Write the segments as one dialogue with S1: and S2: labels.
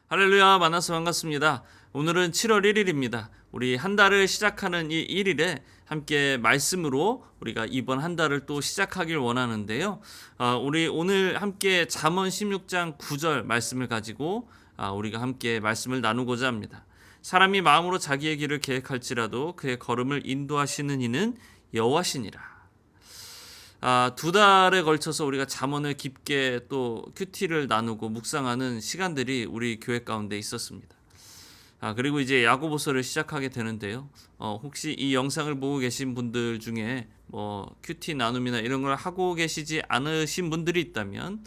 S1: 할렐루야, 만나서 반갑습니다. 오늘은 7월 1일입니다. 우리 한 달을 시작하는 이 1일에 함께 말씀으로 우리가 이번 한 달을 또 시작하길 원하는데요. 우리 오늘 함께 잠언 16장 9절 말씀을 가지고 우리가 함께 말씀을 나누고자 합니다. 사람이 마음으로 자기의 길을 계획할지라도 그의 걸음을 인도하시는 이는 여호와시니라. 두 달에 걸쳐서 우리가 잠언을 깊게 또 큐티를 나누고 묵상하는 시간들이 우리 교회 가운데 있었습니다. 그리고 이제 야고보서를 시작하게 되는데요. 혹시 이 영상을 보고 계신 분들 중에 큐티 나눔이나 이런 걸 하고 계시지 않으신 분들이 있다면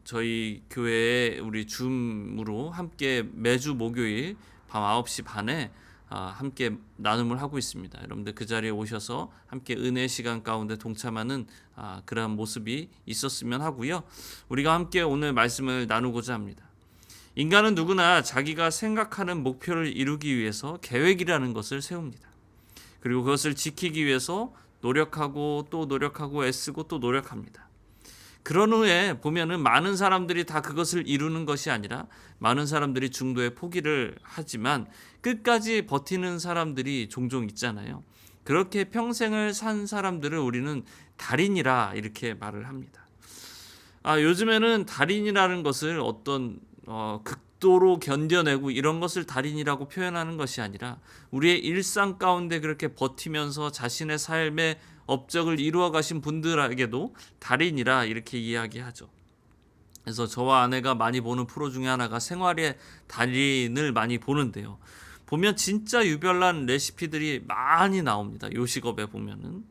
S1: 저희 교회에 우리 줌으로 함께 매주 목요일 밤 9시 반에 함께 나눔을 하고 있습니다. 여러분들 그 자리에 오셔서 함께 은혜 시간 가운데 동참하는 그러한 모습이 있었으면 하고요. 우리가 함께 오늘 말씀을 나누고자 합니다. 인간은 누구나 자기가 생각하는 목표를 이루기 위해서 계획이라는 것을 세웁니다. 그리고 그것을 지키기 위해서 노력하고 또 노력하고 애쓰고 또 노력합니다. 그런 후에 보면은 많은 사람들이 다 그것을 이루는 것이 아니라 많은 사람들이 중도에 포기를 하지만 끝까지 버티는 사람들이 종종 있잖아요. 그렇게 평생을 산 사람들을 우리는 달인이라 이렇게 말을 합니다. 요즘에는 달인이라는 것을 어떤 극도로 견뎌내고 이런 것을 달인이라고 표현하는 것이 아니라 우리의 일상 가운데 그렇게 버티면서 자신의 삶의 업적을 이루어 가신 분들에게도 달인이라 이렇게 이야기하죠. 그래서 저와 아내가 많이 보는 프로 중에 하나가 생활의 달인을 많이 보는데요. 보면 진짜 유별난 레시피들이 많이 나옵니다. 요식업에 보면은.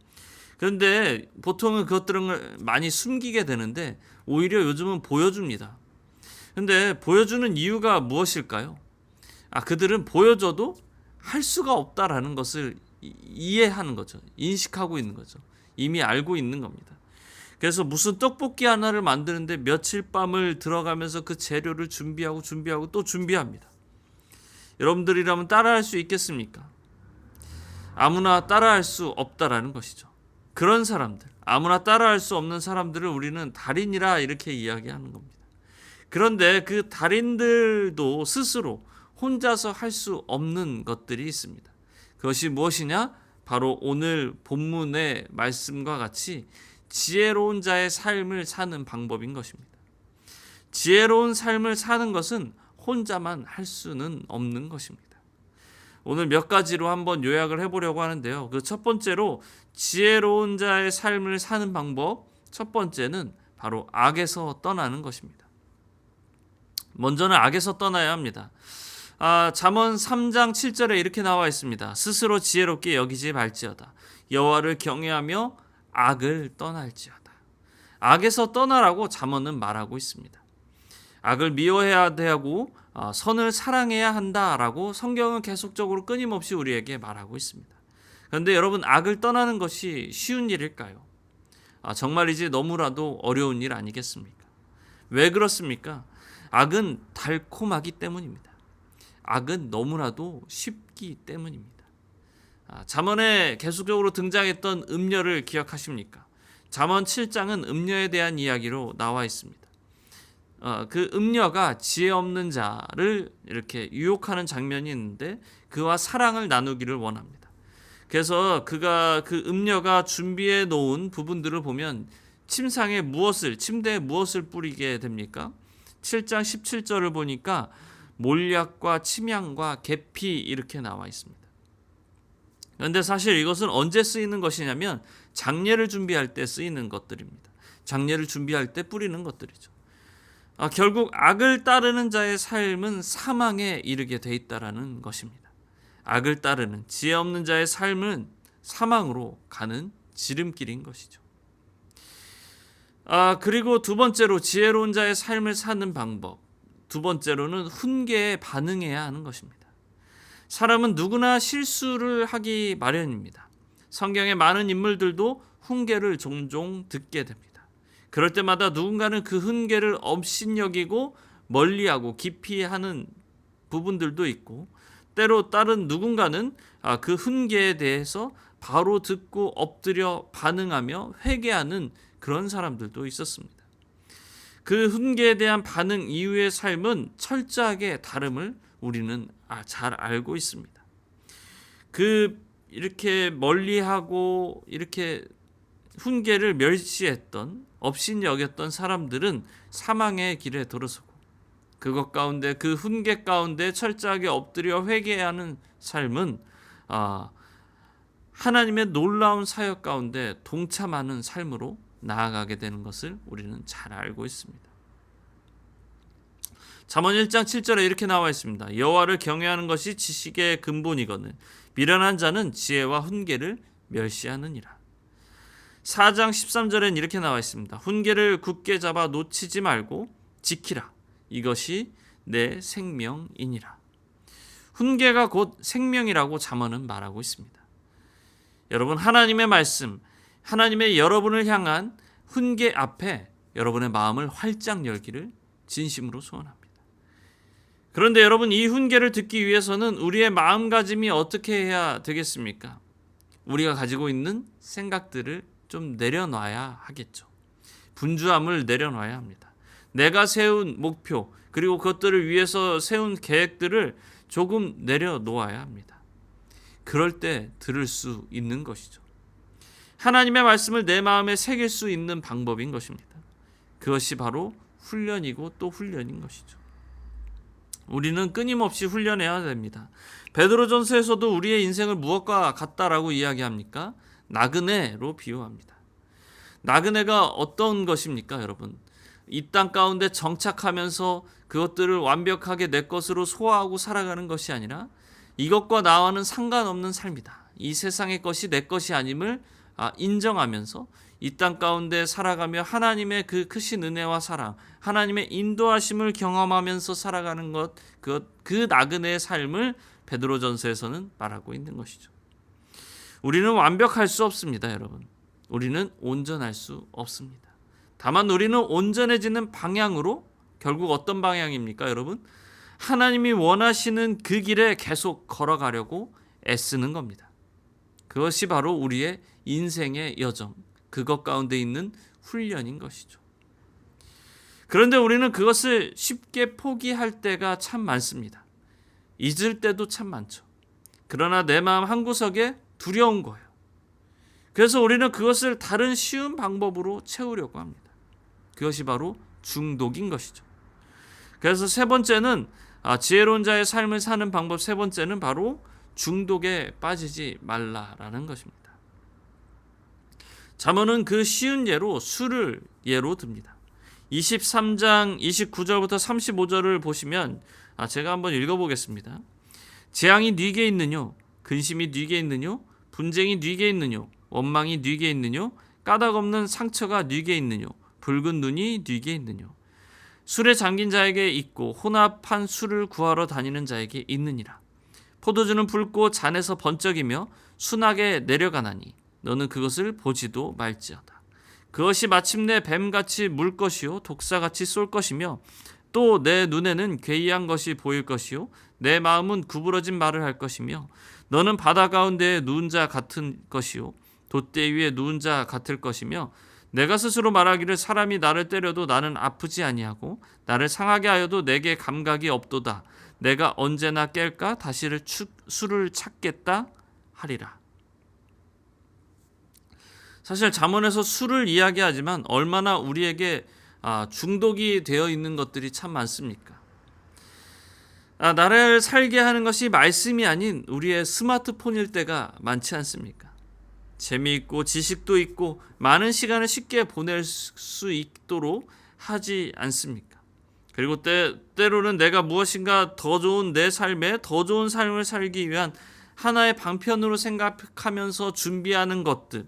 S1: 그런데 보통은 그것들을 많이 숨기게 되는데 오히려 요즘은 보여줍니다. 근데 보여주는 이유가 무엇일까요? 그들은 보여줘도 할 수가 없다라는 것을 이해하는 거죠. 인식하고 있는 거죠. 이미 알고 있는 겁니다. 그래서 무슨 떡볶이 하나를 만드는데 며칠 밤을 들어가면서 그 재료를 준비하고 또 준비합니다. 여러분들이라면 따라할 수 있겠습니까? 아무나 따라할 수 없다라는 것이죠. 그런 사람들, 아무나 따라할 수 없는 사람들을 우리는 달인이라 이렇게 이야기하는 겁니다. 그런데 그 달인들도 스스로 혼자서 할 수 없는 것들이 있습니다. 그것이 무엇이냐? 바로 오늘 본문의 말씀과 같이 지혜로운 자의 삶을 사는 방법인 것입니다. 지혜로운 삶을 사는 것은 혼자만 할 수는 없는 것입니다. 오늘 몇 가지로 한번 요약을 해보려고 하는데요. 그 첫 번째로 지혜로운 자의 삶을 사는 방법, 첫 번째는 바로 악에서 떠나는 것입니다. 먼저는 악에서 떠나야 합니다. 잠언 3장 7절에 이렇게 나와 있습니다. 스스로 지혜롭게 여기지 말지어다. 여호와를 경외하며 악을 떠날지어다. 악에서 떠나라고 잠언은 말하고 있습니다. 악을 미워해야 하고 선을 사랑해야 한다라고 성경은 계속적으로 끊임없이 우리에게 말하고 있습니다. 그런데 여러분, 악을 떠나는 것이 쉬운 일일까요? 정말이지 너무나도 어려운 일 아니겠습니까? 왜 그렇습니까? 악은 달콤하기 때문입니다. 악은 너무나도 쉽기 때문입니다. 잠언에 계속적으로 등장했던 음녀를 기억하십니까? 잠언 7장은 음녀에 대한 이야기로 나와 있습니다. 그 음녀가 지혜 없는 자를 이렇게 유혹하는 장면이 있는데 그와 사랑을 나누기를 원합니다. 그래서 그 음녀가 준비해 놓은 부분들을 보면 침대에 무엇을 뿌리게 됩니까? 7장 17절을 보니까 몰약과 침향과 계피 이렇게 나와 있습니다. 그런데 사실 이것은 언제 쓰이는 것이냐면 장례를 준비할 때 쓰이는 것들입니다. 장례를 준비할 때 뿌리는 것들이죠. 결국 악을 따르는 자의 삶은 사망에 이르게 돼 있다라는 것입니다. 악을 따르는 지혜 없는 자의 삶은 사망으로 가는 지름길인 것이죠. 그리고 두 번째로 지혜로운 자의 삶을 사는 방법. 두 번째로는 훈계에 반응해야 하는 것입니다. 사람은 누구나 실수를 하기 마련입니다. 성경의 많은 인물들도 훈계를 종종 듣게 됩니다. 그럴 때마다 누군가는 그 훈계를 업신여기고 멀리하고 깊이 하는 부분들도 있고, 때로 다른 누군가는 그 훈계에 대해서 바로 듣고 엎드려 반응하며 회개하는 그런 사람들도 있었습니다. 그 훈계에 대한 반응 이후의 삶은 철저하게 다름을 우리는 잘 알고 있습니다. 이렇게 멀리하고 이렇게 훈계를 멸시했던, 업신여겼던 사람들은 사망의 길에 들어서고, 그것 가운데, 그 훈계 가운데 철저하게 엎드려 회개하는 삶은 하나님의 놀라운 사역 가운데 동참하는 삶으로 나아가게 되는 것을 우리는 잘 알고 있습니다. 잠언 1장 7절에 이렇게 나와 있습니다. 여호와를 경외하는 것이 지식의 근본이거늘 미련한 자는 지혜와 훈계를 멸시하느니라. 4장 13절엔 이렇게 나와 있습니다. 훈계를 굳게 잡아 놓치지 말고 지키라. 이것이 내 생명이니라. 훈계가 곧 생명이라고 잠언은 말하고 있습니다. 여러분, 하나님의 말씀, 하나님의 여러분을 향한 훈계 앞에 여러분의 마음을 활짝 열기를 진심으로 소원합니다. 그런데 여러분, 이 훈계를 듣기 위해서는 우리의 마음가짐이 어떻게 해야 되겠습니까? 우리가 가지고 있는 생각들을 좀 내려놔야 하겠죠. 분주함을 내려놔야 합니다. 내가 세운 목표, 그리고 그것들을 위해서 세운 계획들을 조금 내려놓아야 합니다. 그럴 때 들을 수 있는 것이죠. 하나님의 말씀을 내 마음에 새길 수 있는 방법인 것입니다. 그것이 바로 훈련이고 또 훈련인 것이죠. 우리는 끊임없이 훈련해야 됩니다. 베드로전서에서도 우리의 인생을 무엇과 같다라고 이야기합니까? 나그네로 비유합니다. 나그네가 어떤 것입니까, 여러분? 이 땅 가운데 정착하면서 그것들을 완벽하게 내 것으로 소화하고 살아가는 것이 아니라 이것과 나와는 상관없는 삶이다. 이 세상의 것이 내 것이 아님을 인정하면서 이 땅 가운데 살아가며 하나님의 그 크신 은혜와 사랑, 하나님의 인도하심을 경험하면서 살아가는 것, 그 나그네의 삶을 베드로전서에서는 말하고 있는 것이죠. 우리는 완벽할 수 없습니다, 여러분. 우리는 온전할 수 없습니다. 다만 우리는 온전해지는 방향으로, 결국 어떤 방향입니까, 여러분? 하나님이 원하시는 그 길에 계속 걸어가려고 애쓰는 겁니다. 그것이 바로 우리의 인생의 여정, 그것 가운데 있는 훈련인 것이죠. 그런데 우리는 그것을 쉽게 포기할 때가 참 많습니다. 잊을 때도 참 많죠. 그러나 내 마음 한구석에 두려운 거예요. 그래서 우리는 그것을 다른 쉬운 방법으로 채우려고 합니다. 그것이 바로 중독인 것이죠. 그래서 세 번째는 지혜로운 자의 삶을 사는 방법, 세 번째는 바로 중독에 빠지지 말라라는 것입니다. 잠언은 그 쉬운 예로 술을 예로 듭니다. 23장 29절부터 35절을 보시면 제가 한번 읽어보겠습니다. 재앙이 네게 있느뇨? 근심이 네게 있느뇨? 분쟁이 네게 있느뇨? 원망이 네게 있느뇨? 까닭 없는 상처가 네게 있느뇨? 붉은 눈이 네게 있느뇨? 술에 잠긴 자에게 있고 혼합한 술을 구하러 다니는 자에게 있느니라. 포도주는 붉고 잔에서 번쩍이며 순하게 내려가나니 너는 그것을 보지도 말지어다. 그것이 마침내 뱀같이 물 것이요 독사같이 쏠 것이며 또 내 눈에는 괴이한 것이 보일 것이요 내 마음은 구부러진 말을 할 것이며 너는 바다 가운데에 누운 자 같은 것이요 돛대 위에 누운 자 같을 것이며 내가 스스로 말하기를 사람이 나를 때려도 나는 아프지 아니하고 나를 상하게 하여도 내게 감각이 없도다. 내가 언제나 깰까 다시를 술을 찾겠다 하리라. 사실 잠언에서 술을 이야기하지만 얼마나 우리에게 중독이 되어 있는 것들이 참 많습니까? 나를 살게 하는 것이 말씀이 아닌 우리의 스마트폰일 때가 많지 않습니까? 재미있고 지식도 있고 많은 시간을 쉽게 보낼 수 있도록 하지 않습니까? 그리고 때로는 내가 무엇인가 더 좋은 내 삶에 더 좋은 삶을 살기 위한 하나의 방편으로 생각하면서 준비하는 것들,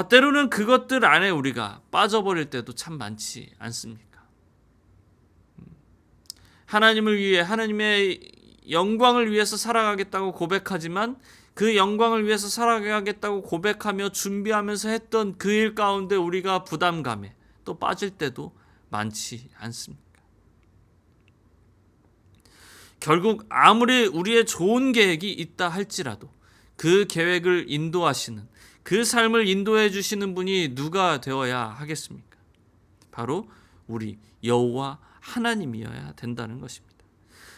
S1: 때로는 그것들 안에 우리가 빠져버릴 때도 참 많지 않습니까? 하나님을 위해, 하나님의 영광을 위해서 살아가겠다고 고백하지만 그 영광을 위해서 살아가겠다고 고백하며 준비하면서 했던 그 일 가운데 우리가 부담감에 또 빠질 때도 많지 않습니까? 결국 아무리 우리의 좋은 계획이 있다 할지라도 그 계획을 인도하시는, 그 삶을 인도해 주시는 분이 누가 되어야 하겠습니까? 바로 우리 여호와 하나님이어야 된다는 것입니다.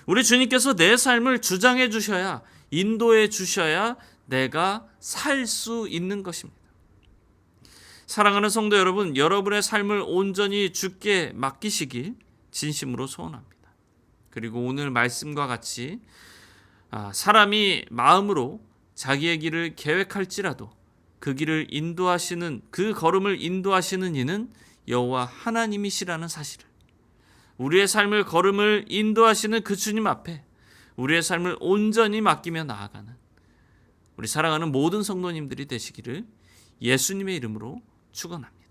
S1: 우리 주님께서 내 삶을 주장해 주셔야, 인도해 주셔야 내가 살 수 있는 것입니다. 사랑하는 성도 여러분, 여러분의 삶을 온전히 주께 맡기시길 진심으로 소원합니다. 그리고 오늘 말씀과 같이 사람이 마음으로 자기의 길을 계획할지라도 그 길을 인도하시는, 그 걸음을 인도하시는 이는 여호와 하나님이시라는 사실을, 우리의 삶을 걸음을 인도하시는 그 주님 앞에 우리의 삶을 온전히 맡기며 나아가는 우리 사랑하는 모든 성도님들이 되시기를 예수님의 이름으로 축원합니다.